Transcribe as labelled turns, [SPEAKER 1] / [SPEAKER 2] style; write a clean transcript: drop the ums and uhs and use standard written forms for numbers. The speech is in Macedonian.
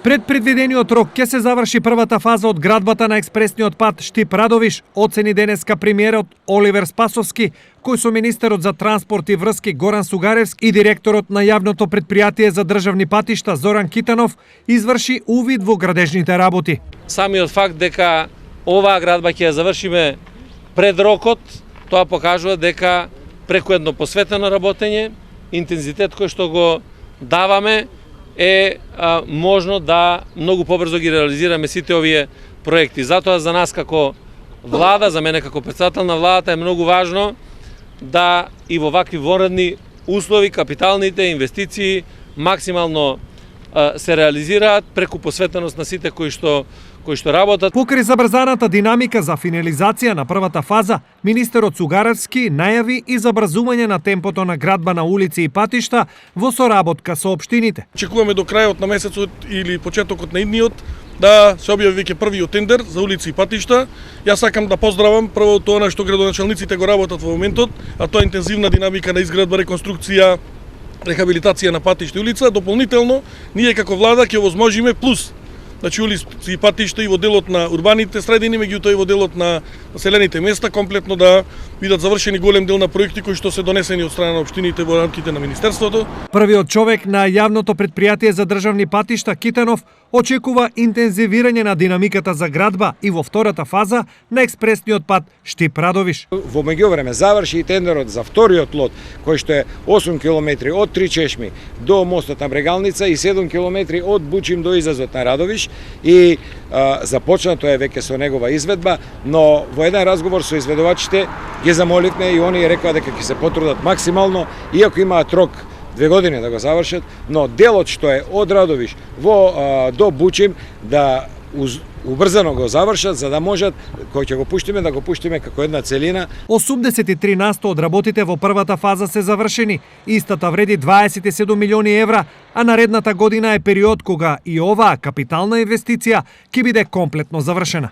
[SPEAKER 1] Пред предвидениот рок ќе се заврши првата фаза од градбата на експресниот пат Штип-Радовиш, оцени денеска премиерот Оливер Спасовски, кој со министерот за транспорт и врски Горан Сугаревски и директорот на јавното претпријатие за државни патишта Зоран Китанов изврши увид во градежните работи.
[SPEAKER 2] Самиот факт дека оваа градба ќе ја завршиме пред рокот, тоа покажува дека преку едно посветено работење, интензитет кој што го даваме, е можно да многу побрзо ги реализираме сите овие проекти. Затоа за нас како влада, за мене како претседател на владата е многу важно да и во вакви вонредни услови капиталните инвестиции максимално се реализираат преку посветеност на сите кои што работат.
[SPEAKER 1] Покрај забрзаната динамика за финализација на првата фаза, министерот Сугаревски најави и забрзување на темпото на градба на улици и патишта во соработка со општините.
[SPEAKER 3] Очекуваме до крајот на месецот или почетокот на идниот да се објави веќе првиот тендер за улици и патишта. Јас сакам да поздравам прво тоа што градоначалниците го работат во моментот, а тоа е интензивна динамика на изградба, реконструкција, рехабилитација на патишта и улица. Дополнително, ние како влада ќе овозможиме плюс, значи улици и патишта и во делот на урбаните средини, меѓутоа и во делот на населените места, комплетно да бидат завршени голем дел на проекти кои што се донесени од страна на општините во рамките на министерството.
[SPEAKER 1] Првиот човек на јавното претпријатие за државни патишта Китанов очекува интензивирање на динамиката за градба и во втората фаза на експресниот пат Штип-Радовиш.
[SPEAKER 4] Во меѓувреме заврши и тендерот за вториот лот, кој што е 8 километри од Три Чешми до мостот на Брегалница и 7 километри од Бучим до излазот на Радовиш, и започнато е веќе со негова изведба, но во еден разговор со изведувачите ги замоливме и они рекоа дека ќе се потрудат максимално, иако имаат рок 2 години да го завршат, но делот што е од Радовиш до Бучим да убрзано го завршат, за да можат, кој ќе го пуштиме, да го пуштиме како една целина.
[SPEAKER 1] 83% од работите во првата фаза се завршени. Истата вреди 27 милиони евра, а наредната година е период кога и оваа капитална инвестиција ќе биде комплетно завршена.